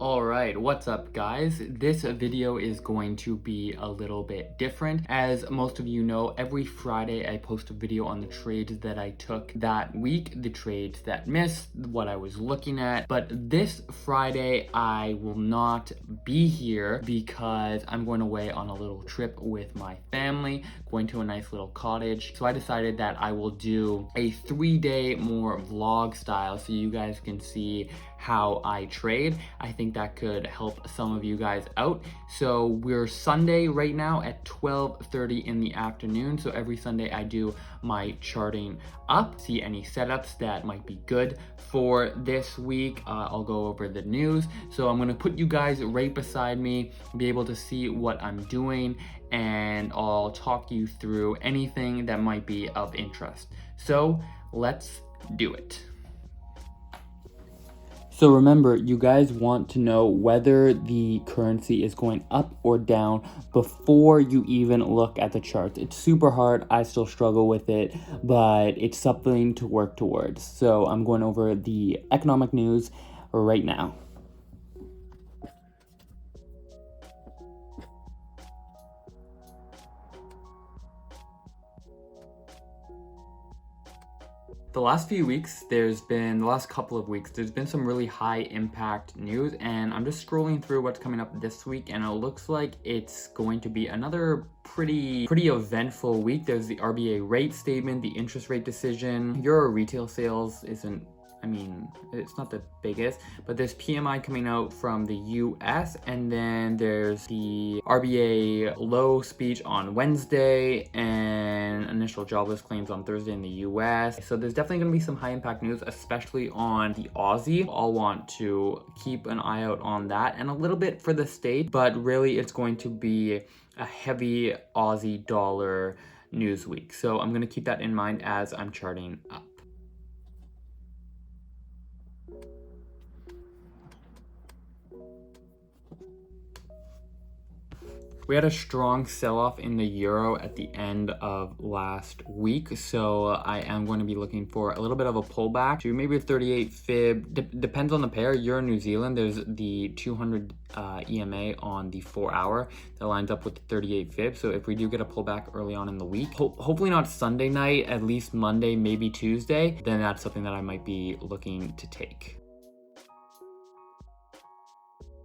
Alright, what's up guys? This video is going to be a little bit different. As most of you know, every Friday I post a video on the trades that I took that week, the trades that missed, what I was looking at. But this Friday I will not be here because I'm going away on a little trip with my family, going to a nice little cottage. So I decided that I will do a 3-day more vlog style so you guys can see how I trade. I think that could help some of you guys out. So we're Sunday right now at 12:30 in the afternoon. So every Sunday I do my charting up, see any setups that might be good for this week. I'll go over the news. So I'm gonna put you guys right beside me, be able to see what I'm doing, and I'll talk you through anything that might be of interest. So let's do it. So remember, you guys want to know whether the currency is going up or down before you even look at the charts. It's super hard. I still struggle with it, but it's something to work towards. So I'm going over the economic news right now. The last couple of weeks, there's been some really high impact news, and I'm just scrolling through what's coming up this week, and it looks like it's going to be another pretty eventful week. There's the RBA rate statement, the interest rate decision. Euro retail sales isn't, it's not the biggest, but there's PMI coming out from the US, and then there's the RBA low speech on Wednesday, and initial jobless claims on Thursday in the US. So there's definitely going to be some high impact news, especially on the Aussie. I'll want to keep an eye out on that, and a little bit for the state, but really it's going to be a heavy Aussie dollar news week. So I'm going to keep that in mind as I'm charting up. We had a strong sell-off in the euro at the end of last week, so I am going to be looking for a little bit of a pullback to maybe a 38 fib. Depends on the pair. Euro New Zealand, there's the 200 EMA on the 4-hour that lines up with the 38 fib. So if we do get a pullback early on in the week, hopefully not Sunday night, at least Monday, maybe Tuesday, then that's something that I might be looking to take.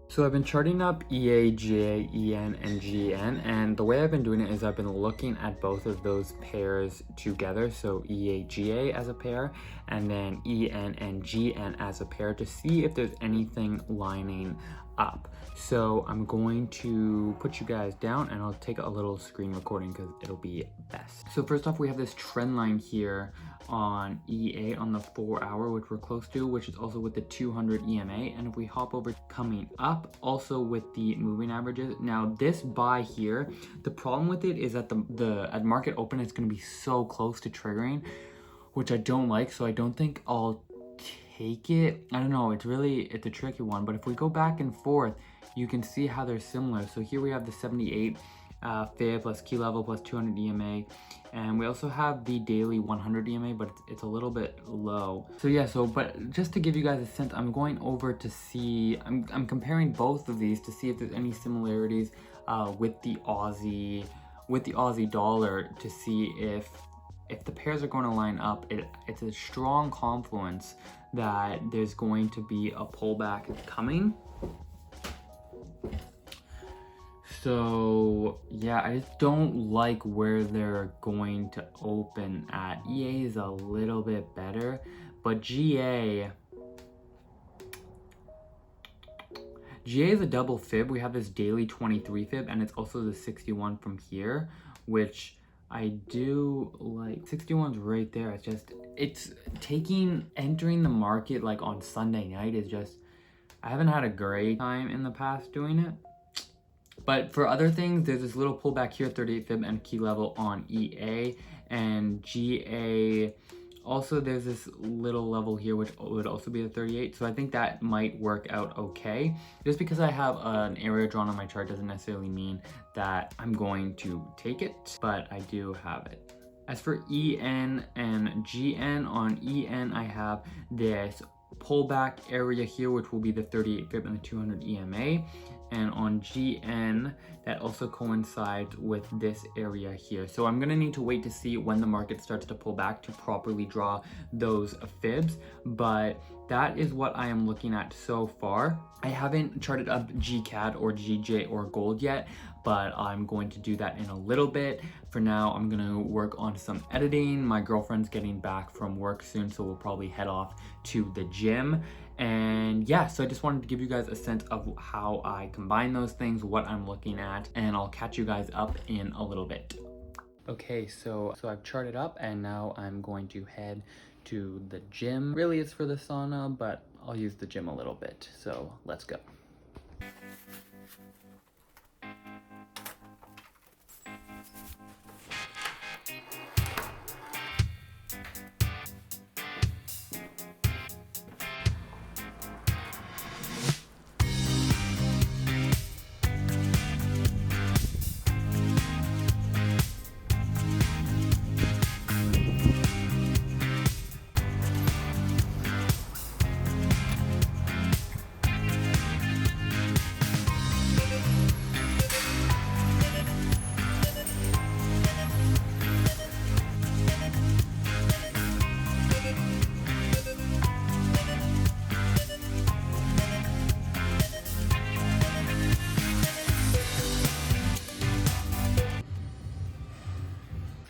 So I've been charting up EA, GA, EN, and GN, and the way I've been doing it is I've been looking at both of those pairs together, so EA, GA as a pair, and then EN and GN as a pair to see if there's anything lining up. So I'm going to put you guys down and I'll take a little screen recording because it'll be best. So first off, we have this trend line here on EA on the 4-hour, which we're close to, which is also with the 200 EMA. And if we hop over coming up, also with the moving averages. Now this buy here, the problem with it is that at market open, it's going to be so close to triggering, which I don't like. So I don't think I'll take it. I don't know, it's a tricky one. But if we go back and forth, you can see how they're similar. So here we have the 78 fib plus key level plus 200 EMA, and we also have the daily 100 EMA, but it's a little bit low. So yeah, but just to give you guys a sense, I'm going over to see, I'm comparing both of these to see if there's any similarities with the Aussie dollar, to see if the pairs are going to line up. It's a strong confluence that there's going to be a pullback coming. So yeah, I just don't like where they're going to open at. EA is a little bit better, but GA is a double fib. We have this daily 23 fib, and it's also the 61 from here, which I do like. 61's right there. It's entering the market like on Sunday night is just, I haven't had a great time in the past doing it. But for other things, there's this little pullback here, 38 fib and key level on EA, and GA. Also, there's this little level here, which would also be a 38. So I think that might work out okay. Just because I have an area drawn on my chart doesn't necessarily mean that I'm going to take it, but I do have it. As for EN and GN, on EN, I have this pullback area here, which will be the 38 fib and the 200 EMA. And on GN, that also coincides with this area here. So I'm gonna need to wait to see when the market starts to pull back to properly draw those fibs, but that is what I am looking at so far. I haven't charted up GCAD or GJ or gold yet, but I'm going to do that in a little bit. For now, I'm gonna work on some editing. My girlfriend's getting back from work soon, so we'll probably head off to the gym. And yeah, so I just wanted to give you guys a sense of how I combine those things, what I'm looking at, and I'll catch you guys up in a little bit. Okay, so I've charted up and now I'm going to head to the gym. Really it's for the sauna, but I'll use the gym a little bit, so let's go.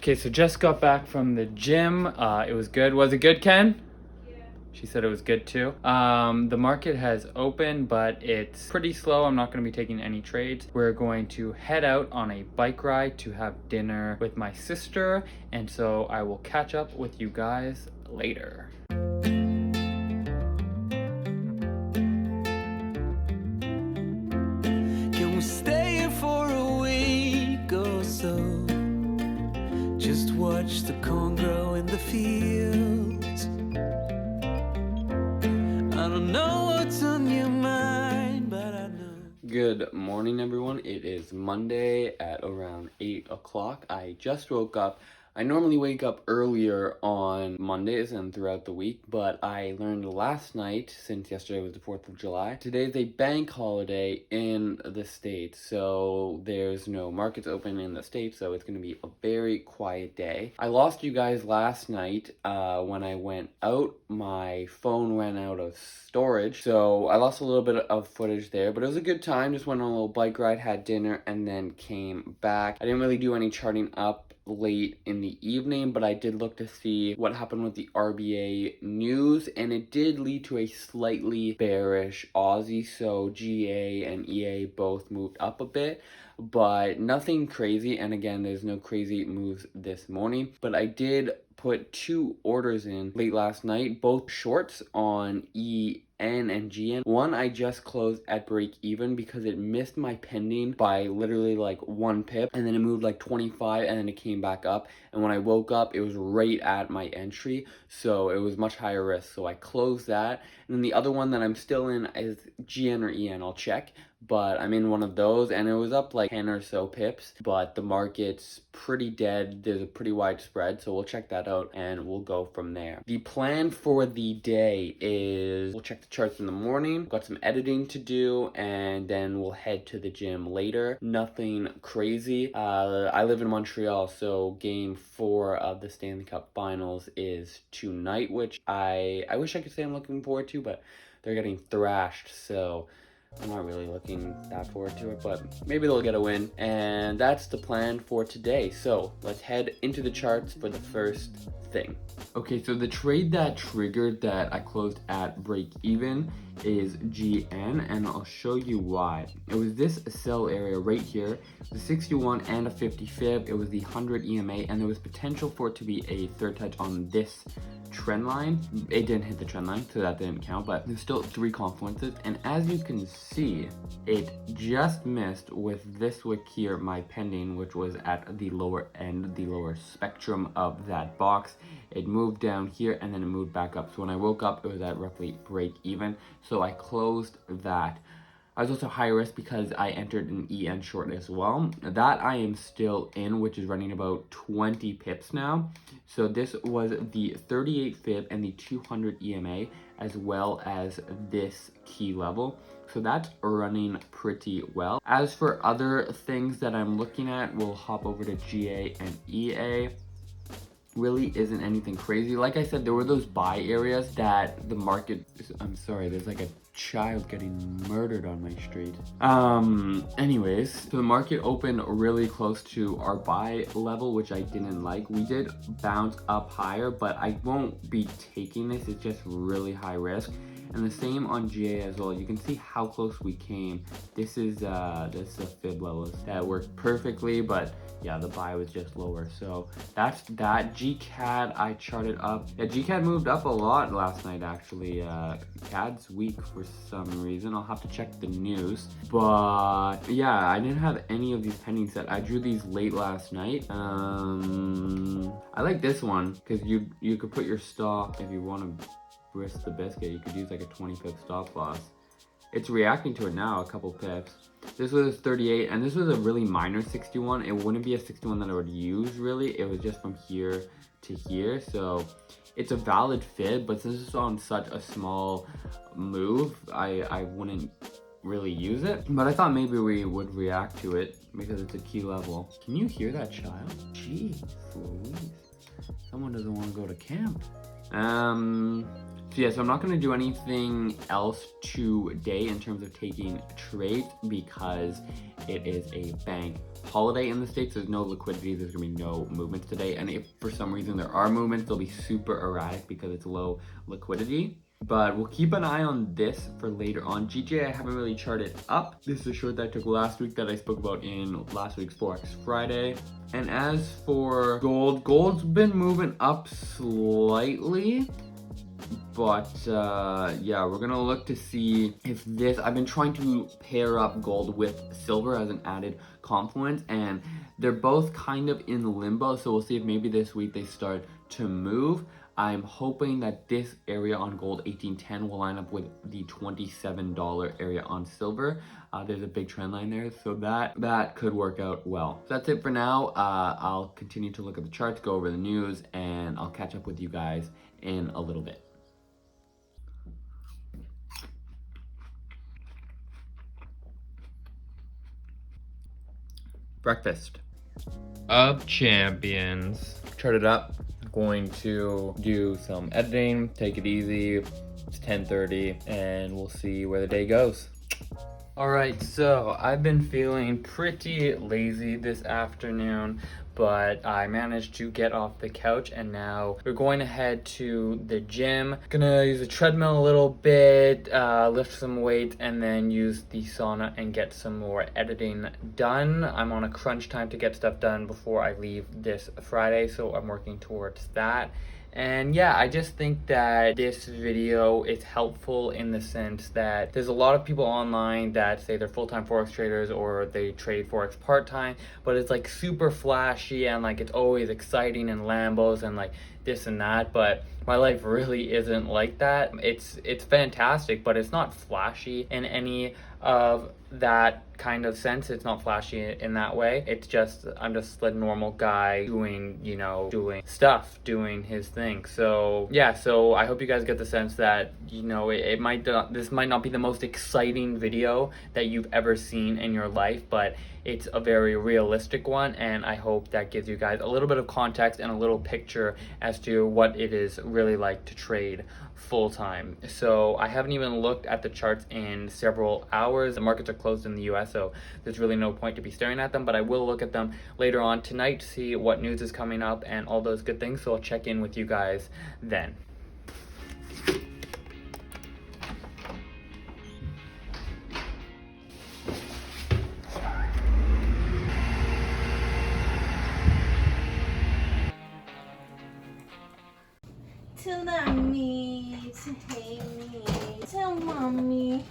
Okay, so just got back from the gym. It was good. Was it good, Ken? Yeah. She said it was good too. The market has opened, but it's pretty slow. I'm not going to be taking any trades. We're going to head out on a bike ride to have dinner with my sister, and so I will catch up with you guys later. Can we stay here for a week or so? Just watch the corn grow in the fields. I don't know what's on your mind, but I know. Good morning, everyone. It is Monday at around 8 o'clock. I just woke up. I normally wake up earlier on Mondays and throughout the week, but I learned last night, since yesterday was the 4th of July, today is a bank holiday in the States, so there's no markets open in the States, so it's going to be a very quiet day. I lost you guys last night when I went out. My phone ran out of storage, so I lost a little bit of footage there, but it was a good time. Just went on a little bike ride, had dinner, and then came back. I didn't really do any charting up late in the evening, but I did look to see what happened with the RBA news, and it did lead to a slightly bearish Aussie, so GA and EA both moved up a bit, but nothing crazy. And again, there's no crazy moves this morning, but I did put 2 orders in late last night, both shorts on EN and GN. One I just closed at break even because it missed my pending by literally like 1 pip, and then it moved like 25, and then it came back up, and when I woke up it was right at my entry, so it was much higher risk, so I closed that. And then the other one that I'm still in is GN or EN, I'll check, but I'm in one of those, and it was up like 10 or so pips, but the market's pretty dead. There's a pretty wide spread, so we'll check that out and we'll go from there. The plan for the day is we'll check the charts in the morning, got some editing to do, and then we'll head to the gym later. Nothing crazy. I live in Montreal, so game 4 of the Stanley Cup Finals is tonight, which I wish I could say I'm looking forward to, but they're getting thrashed, so I'm not really looking that forward to it, but maybe they'll get a win. And that's the plan for today. So let's head into the charts for the first thing. Okay, so the trade that triggered that I closed at break even is GN, and I'll show you why. It was this sell area right here, the 61 and a 50 fib. It was the 100 EMA, and there was potential for it to be a third touch on this trend line. It didn't hit the trend line, so that didn't count, but there's still 3 confluences, and as you can see, it just missed with this wick here, my pending, which was at the lower end, the lower spectrum of that box. It moved down here and then it moved back up, so when I woke up it was at roughly break even, so I closed that. I was also high risk because I entered an EN short as well. That I am still in, which is running about 20 pips now. So this was the 38 fib and the 200 EMA, as well as this key level. So that's running pretty well. As for other things that I'm looking at, we'll hop over to GA and EA. Really isn't anything crazy. Like I said, there were those buy areas that the market, I'm sorry, there's like a child getting murdered on my street. Anyways, so the market opened really close to our buy level, which I didn't like. We did bounce up higher, but I won't be taking this. It's just really high risk. And the same on GA as well. You can see how close we came. This is a fib level that worked perfectly, but yeah, the buy was just lower. So that's that. GCAD, I charted up. Yeah, GCAD moved up a lot last night, actually. CAD's weak for some reason. I'll have to check the news. But yeah, I didn't have any of these pending set. I drew these late last night. I like this one because you could put your stop if you want to risk the biscuit. You could use like a 20 pip stop loss. It's reacting to it now, a couple pips. This was 38, and this was a really minor 61. It wouldn't be a 61 that I would use, really. It was just from here to here, so it's a valid fib, but since it's on such a small move, I wouldn't really use it. But I thought maybe we would react to it because it's a key level. Can you hear that child? Jeez Louise. Someone doesn't want to go to camp. So yeah, so I'm not going to do anything else today in terms of taking trades because it is a bank holiday in the States. There's no liquidity, there's going to be no movements today. And if for some reason there are movements, they'll be super erratic because it's low liquidity. But we'll keep an eye on this for later on. GJ, I haven't really charted up. This is a short that I took last week that I spoke about in last week's Forex Friday. And as for gold, gold's been moving up slightly. But yeah, we're gonna look to see if this, I've been trying to pair up gold with silver as an added confluence, and they're both kind of in limbo. So we'll see if maybe this week they start to move. I'm hoping that this area on gold 1810 will line up with the $27 area on silver. There's a big trend line there, so that could work out well. So that's it for now. I'll continue to look at the charts, go over the news, and I'll catch up with you guys in a little bit. Breakfast of champions. Charted up. Going to do some editing, take it easy. It's 10:30 and we'll see where the day goes. All right, so I've been feeling pretty lazy this afternoon, but I managed to get off the couch and now we're going to head to the gym. Gonna use the treadmill a little bit, lift some weight, and then use the sauna and get some more editing done. I'm on a crunch time to get stuff done before I leave this Friday, so I'm working towards that. And yeah, I just think that this video is helpful in the sense that there's a lot of people online that say they're full-time Forex traders or they trade Forex part-time, but it's like super flashy and like it's always exciting and Lambos and like this and that, but my life really isn't like that. It's fantastic, but it's not flashy in any of that kind of sense. It's not flashy in that way. It's just, I'm just a normal guy doing, you know, doing stuff, doing his thing. So yeah, so I hope you guys get the sense that, you know, this might not be the most exciting video that you've ever seen in your life, but it's a very realistic one, and I hope that gives you guys a little bit of context and a little picture as to what it is really like to trade full-time. So I haven't even looked at the charts in several hours. The markets are closed in the US, so there's really no point to be staring at them, but I will look at them later on tonight to see what news is coming up and all those good things, so I'll check in with you guys then. Tell me, hey me, tell mommy.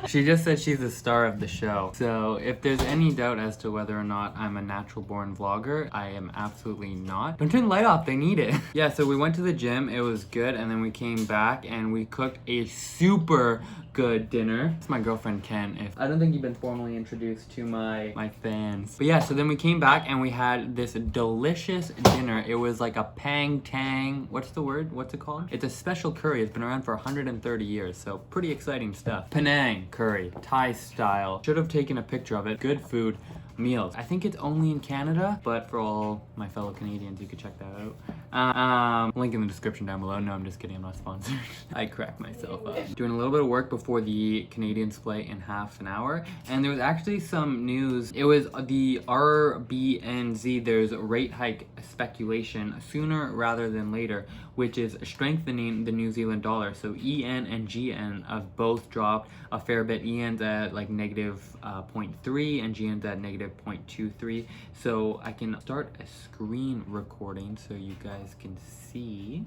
She just said she's the star of the show. So if there's any doubt as to whether or not I'm a natural born vlogger, I am absolutely not. Don't turn the light off, they need it. Yeah, so we went to the gym, it was good, and then we came back and we cooked a super good dinner. It's my girlfriend Ken. If I don't think you've been formally introduced to my fans. But yeah, so then we came back and we had this delicious dinner. It was like a pang tang. What's the word? What's it called? It's a special curry. It's been around for 130 years, so pretty exciting stuff. Penang curry, Thai style. Should have taken a picture of it. Good food. Meals. I think it's only in Canada, but for all my fellow Canadians, you could check that out. Link in the description down below. No, I'm just kidding. I'm not sponsored. I cracked myself up. Doing a little bit of work before the Canadians flight in half an hour, and there was actually some news. It was the RBNZ. There's rate hike speculation sooner rather than later, which is strengthening the New Zealand dollar. So EN and GN have both dropped a fair bit. EN's at like negative 0.3 and GN's at negative 0.23. So I can start a screen recording so you guys can see.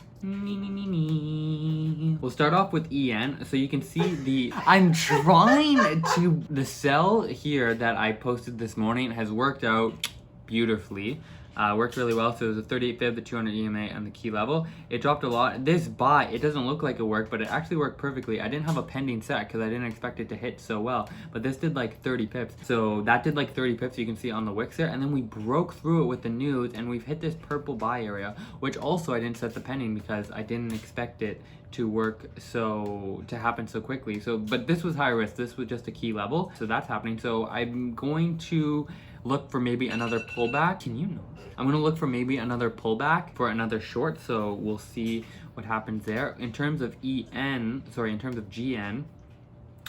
We'll start off with EN so you can see the, I'm trying to, the sell here that I posted this morning has worked out beautifully. Worked really well. So it was a 38 fib, the 200 EMA, and the key level. It dropped a lot. This buy, it doesn't look like it worked, but it actually worked perfectly. I didn't have a pending set because I didn't expect it to hit so well, but this did like 30 pips. So that did like 30 pips, you can see on the wicks there, and then we broke through it with the news, and we've hit this purple buy area, which also I didn't set the pending because I didn't expect it to work to happen so quickly. So, but this was high risk. This was just a key level, so that's happening. So I'm going to look for maybe another pullback. Can you know? I'm gonna look for maybe another pullback for another short, so we'll see what happens there. In terms of in terms of GN,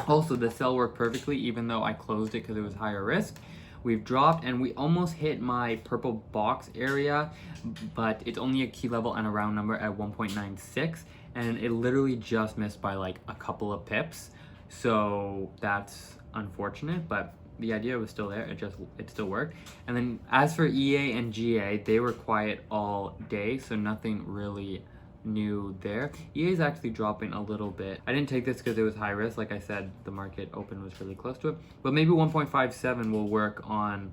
also the sell worked perfectly even though I closed it because it was higher risk. We've dropped and we almost hit my purple box area, but it's only a key level and a round number at 1.96, and it literally just missed by like a couple of pips. So that's unfortunate, but the idea was still there. It still worked. And then as for EA and GA, they were quiet all day, so nothing really new there. EA is actually dropping a little bit. I didn't take this because it was high risk. Like I said, the market open was really close to it, but maybe 1.57 will work on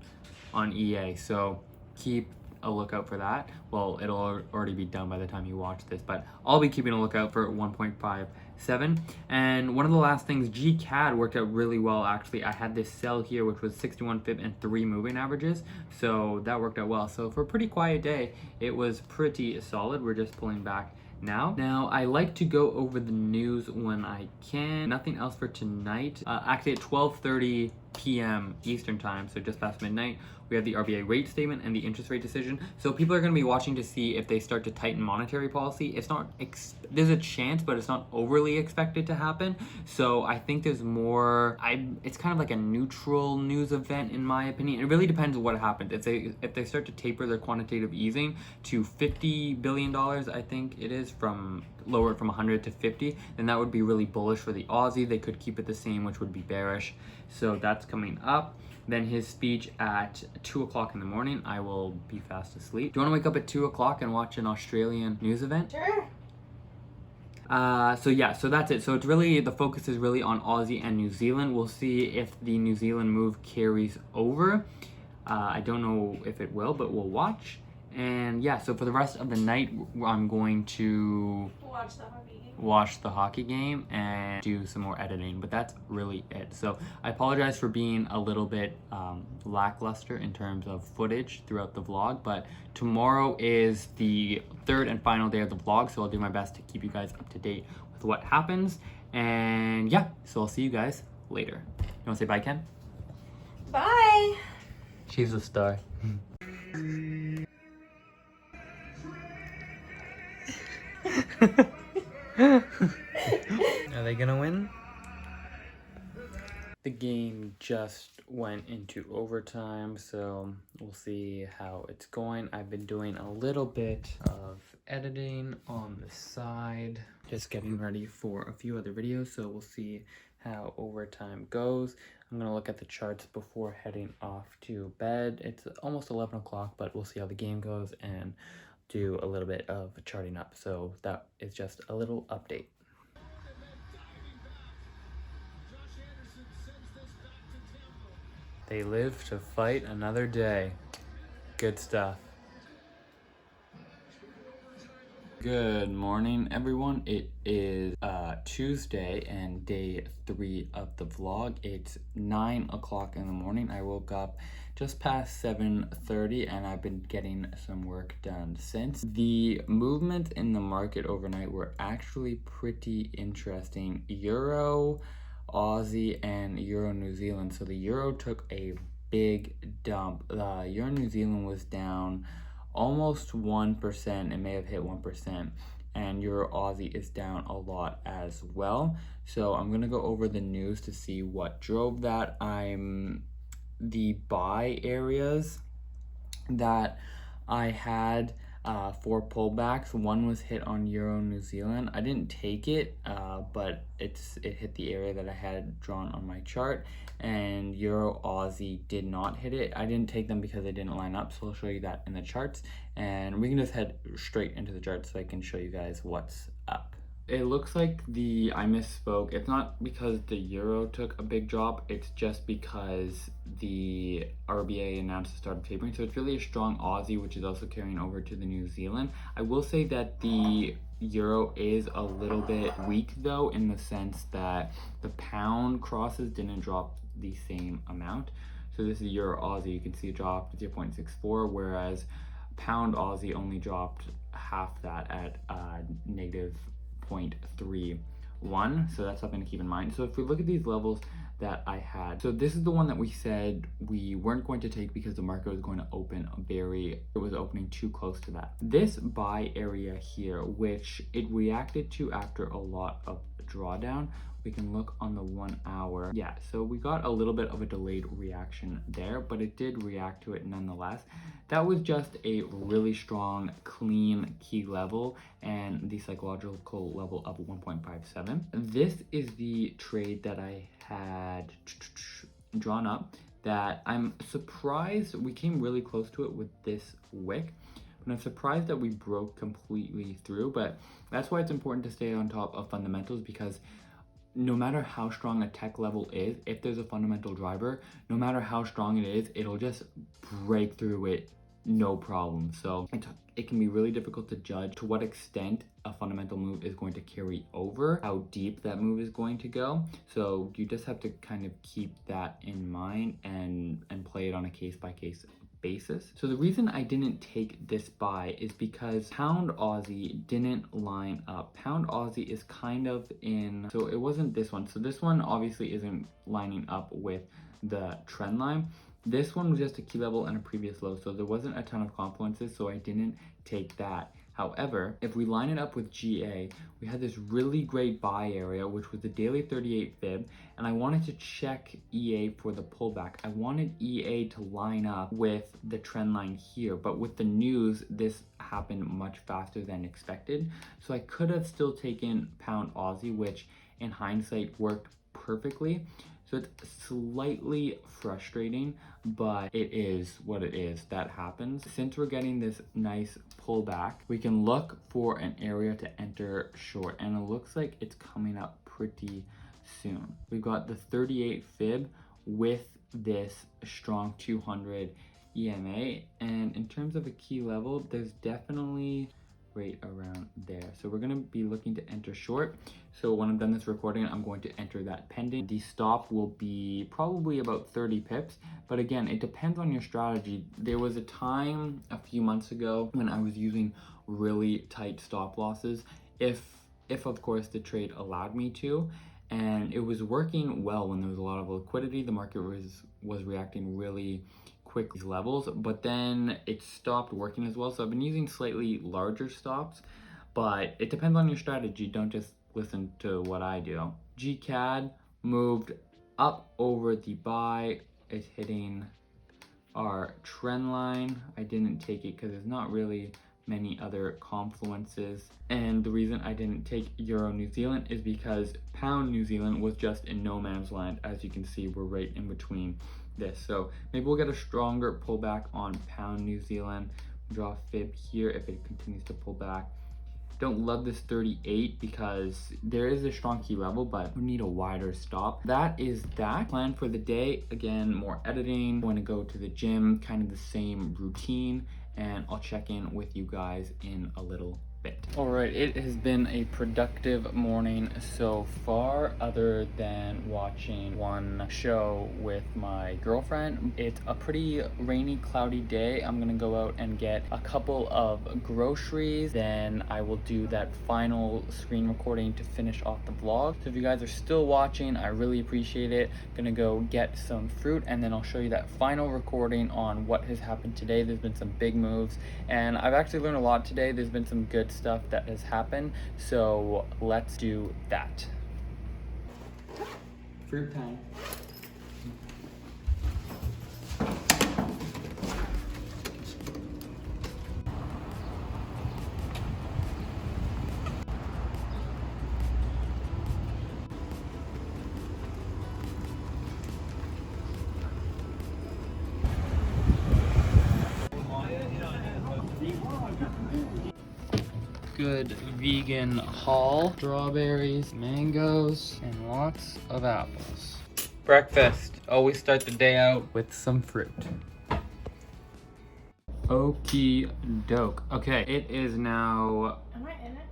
EA, so keep a lookout for that. Well, it'll already be done by the time you watch this, but I'll be keeping a lookout for 1.57. And one of the last things, GCAD worked out really well actually. I had this sell here which was 61 fib and 3 moving averages, so that worked out well. So for a pretty quiet day, it was pretty solid. We're just pulling back now. I like to go over the news when I can. Nothing else for tonight. Actually at 12:30 p.m. Eastern time, so just past midnight, we have the RBA rate statement and the interest rate decision. So people are going to be watching to see if they start to tighten monetary policy. It's not, there's a chance, but it's not overly expected to happen. So I think there's more, it's kind of like a neutral news event in my opinion. It really depends on what happens. If they start to taper their quantitative easing to $50 billion, I think it is, from lower it from 100 to 50, then that would be really bullish for the Aussie. They could keep it the same, which would be bearish. So that's coming up. Then his speech at 2 o'clock in the morning, I will be fast asleep. Do you want to wake up at 2 o'clock and watch an Australian news event? Sure. So yeah, so that's it. So it's really, the focus is really on Aussie and New Zealand. We'll see if the New Zealand move carries over. I don't know if it will, but we'll watch. And yeah, so for the rest of the night, I'm going to watch the hockey game and do some more editing, but that's really it. So I apologize for being a little bit lackluster in terms of footage throughout the vlog, but tomorrow is the third and final day of the vlog, so I'll do my best to keep you guys up to date with what happens. And yeah, so I'll see you guys later. You want to say bye, Ken? Bye. She's a star. Are they gonna win? The game just went into overtime, so we'll see how it's going. I've been doing a little bit of editing on the side, just getting ready for a few other videos, so we'll see how overtime goes. I'm gonna look at the charts before heading off to bed. It's almost 11 o'clock, but we'll see how the game goes and do a little bit of charting up. So that is just a little update. They live to fight another day. Good stuff. Good morning, everyone. It is Tuesday and day 3 of the vlog. It's 9 o'clock in the morning. I woke up just past 7:30 and I've been getting some work done since. The movement in the market overnight were actually pretty interesting. Euro, Aussie, and Euro New Zealand. So the Euro took a big dump. Euro New Zealand was down almost 1%. It may have hit 1%, and Euro Aussie is down a lot as well. So I'm gonna go over the news to see what drove that. The buy areas that I had for pullbacks. One was hit on Euro New Zealand. I didn't take it, but it hit the area that I had drawn on my chart. And Euro Aussie did not hit it. I didn't take them because they didn't line up, so I'll show you that in the charts. And we can just head straight into the charts so I can show you guys what's up. It looks like I misspoke. It's not because the euro took a big drop, it's just because the RBA announced the start of tapering. So it's really a strong Aussie, which is also carrying over to the New Zealand. I will say that the euro is a little bit weak though, in the sense that the pound crosses didn't drop the same amount. So this is euro Aussie, you can see it dropped 0.64, whereas pound Aussie only dropped half that at negative 0.31. So that's something to keep in mind. So if we look at these levels that I had, so this is the one that we said we weren't going to take because the market was going to open it was opening too close to that. This buy area here, which it reacted to after a lot of drawdown, we can look on the 1 hour. Yeah, so we got a little bit of a delayed reaction there, but it did react to it nonetheless. That was just a really strong, clean key level and the psychological level of 1.57. This is the trade that I had drawn up that I'm surprised we came really close to it with this wick. And I'm surprised that we broke completely through, but that's why it's important to stay on top of fundamentals, because no matter how strong a tech level is, if there's a fundamental driver, no matter how strong it is, it'll just break through it no problem. So it can be really difficult to judge to what extent a fundamental move is going to carry over, how deep that move is going to go. So you just have to kind of keep that in mind and play it on a case-by-case basis. So the reason I didn't take this buy is because pound Aussie didn't line up. Pound Aussie is kind of so it wasn't this one. So this one obviously isn't lining up with the trend line. This one was just a key level and a previous low, so there wasn't a ton of confluences, so I didn't take that. However, if we line it up with GA, we had this really great buy area, which was the daily 38 fib, and I wanted to check EA for the pullback. I wanted EA to line up with the trend line here, but with the news, this happened much faster than expected. So I could have still taken pound Aussie, which in hindsight worked perfectly. So it's slightly frustrating, but it is what it is. That happens. Since we're getting this nice pullback, we can look for an area to enter short, and it looks like it's coming up pretty soon. We've got the 38 fib with this strong 200 EMA, and in terms of a key level, there's definitely right around there. So we're going to be looking to enter short. So when I'm done this recording, I'm going to enter that pending. The stop will be probably about 30 pips, but again, it depends on your strategy. There was a time a few months ago when I was using really tight stop losses, if of course the trade allowed me to, and it was working well when there was a lot of liquidity. The market was reacting really quick levels, but then it stopped working as well. So I've been using slightly larger stops, but it depends on your strategy. Don't just listen to what I do. GCAD moved up over the buy. It's hitting our trend line. I didn't take it because there's not really many other confluences, and the reason I didn't take Euro New Zealand is because pound New Zealand was just in no man's land. As you can see, we're right in between this, so maybe we'll get a stronger pullback on pound New Zealand. Draw fib here if it continues to pull back. Don't love this 38 because there is a strong key level, but we need a wider stop. That is that. Plan for the day. Again, more editing. I'm going to go to the gym, kind of the same routine, and I'll check in with you guys in a little bit. Alright, it has been a productive morning so far, other than watching one show with my girlfriend. It's a pretty rainy, cloudy day. I'm gonna go out and get a couple of groceries, then I will do that final screen recording to finish off the vlog. So if you guys are still watching, I really appreciate it. Gonna go get some fruit, and then I'll show you that final recording on what has happened today. There's been some big moves, and I've actually learned a lot today. There's been some good stuff that has happened, so let's do that. Fruit time. Good vegan haul. Strawberries, mangoes, and lots of apples. Breakfast. Always start the day out with some fruit. Okie doke. Okay, it is now... Am I in it?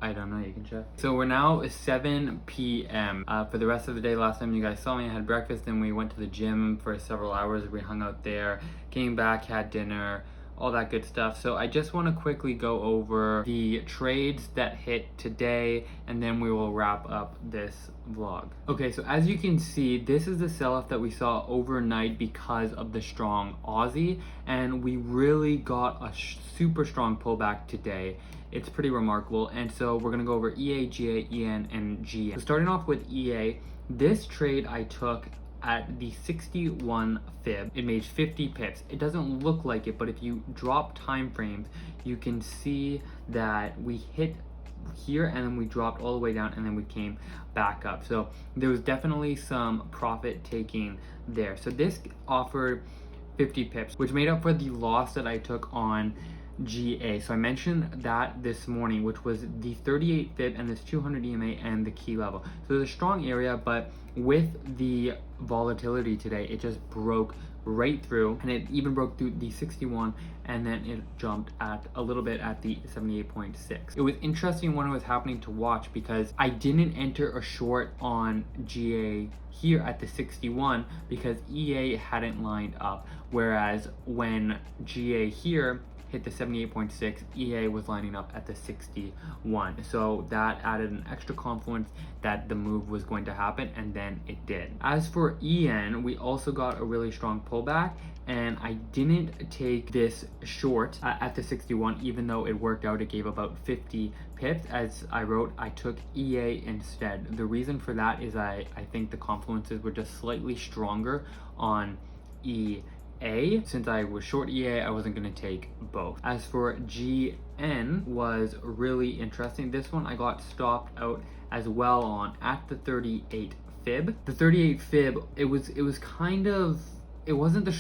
I don't know, you can check. So we're now 7 p.m. For the rest of the day, last time you guys saw me, I had breakfast, and we went to the gym for several hours. We hung out there, came back, had dinner, all that good stuff. So I just want to quickly go over the trades that hit today, and then we will wrap up this vlog. Okay, so as you can see, this is the sell-off that we saw overnight because of the strong Aussie, and we really got a super strong pullback today. It's pretty remarkable. And so we're gonna go over EA, GA, EN, and GN. So starting off with EA, this trade I took at the 61 fib. It made 50 pips. It doesn't look like it, but if you drop time frames, you can see that we hit here and then we dropped all the way down and then we came back up. So there was definitely some profit taking there. So this offered 50 pips, which made up for the loss that I took on GA. So I mentioned that this morning, which was the 38 fib and this 200 EMA and the key level. So there's a strong area, but with the volatility today, it just broke right through, and it even broke through the 61, and then it jumped at a little bit at the 78.6. It was interesting when it was happening to watch, because I didn't enter a short on GA here at the 61 because EA hadn't lined up, whereas when GA here hit the 78.6, EA was lining up at the 61. So that added an extra confluence that the move was going to happen, and then it did. As for EN, we also got a really strong pullback, and I didn't take this short at the 61, even though it worked out. It gave about 50 pips. As I wrote, I took EA instead. The reason for that is I think the confluences were just slightly stronger on EA. Since I was short EA, I wasn't going to take both. As for GN, was really interesting. This one I got stopped out as well on at the 38 fib. The 38 fib, it was kind of, it wasn't the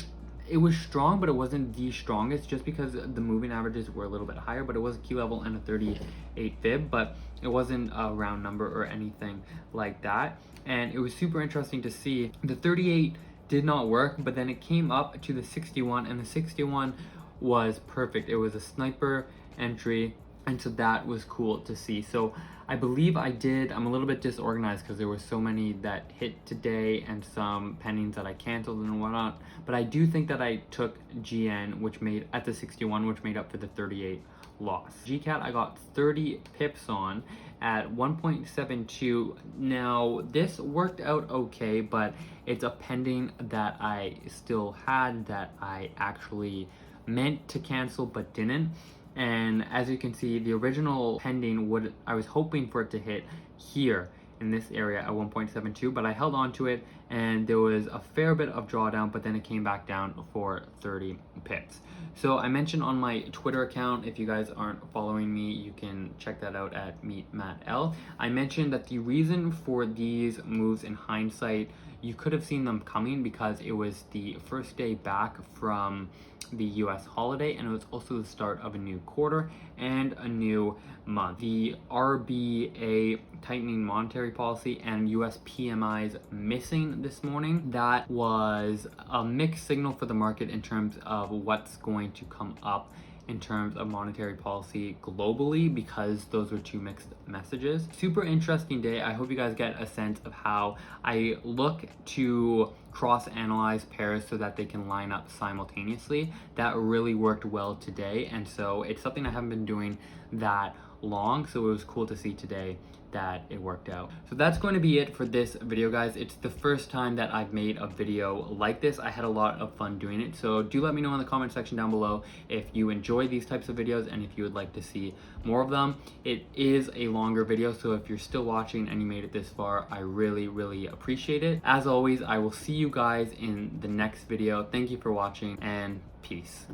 it was strong, but it wasn't the strongest, just because the moving averages were a little bit higher, but it was a key level and a 38 fib, but it wasn't a round number or anything like that. And it was super interesting to see the 38 did not work, but then it came up to the 61, and the 61 was perfect. It was a sniper entry, and so that was cool to see. So I believe I'm a little bit disorganized because there were so many that hit today and some pendings that I canceled and whatnot, but I do think that I took GN, which made at the 61, which made up for the 38 loss. GCAT I got 30 pips on at 1.72. Now this worked out okay, but it's a pending that I still had that I actually meant to cancel but didn't. And as you can see, the original pending, I was hoping for it to hit here in this area at 1.72, but I held on to it, and there was a fair bit of drawdown, but then it came back down for 30 pips. So I mentioned on my Twitter account, if you guys aren't following me, you can check that out at MeetMattL. I mentioned that the reason for these moves, in hindsight, you could have seen them coming because it was the first day back from the US holiday, and it was also the start of a new quarter and a new month. The RBA tightening monetary policy and US PMIs missing this morning, that was a mixed signal for the market in terms of what's going to come up in terms of monetary policy globally, because those were two mixed messages. Super interesting day. I hope you guys get a sense of how I look to cross-analyze pairs so that they can line up simultaneously. That really worked well today, and so it's something I haven't been doing that long, so it was cool to see today that it worked out. So that's going to be it for this video, guys. It's the first time that I've made a video like this. I had a lot of fun doing it, so do let me know in the comment section down below if you enjoy these types of videos and if you would like to see more of them. It is a longer video, so if you're still watching and you made it this far, I really appreciate it. As always, I will see you guys in the next video. Thank you for watching, and peace.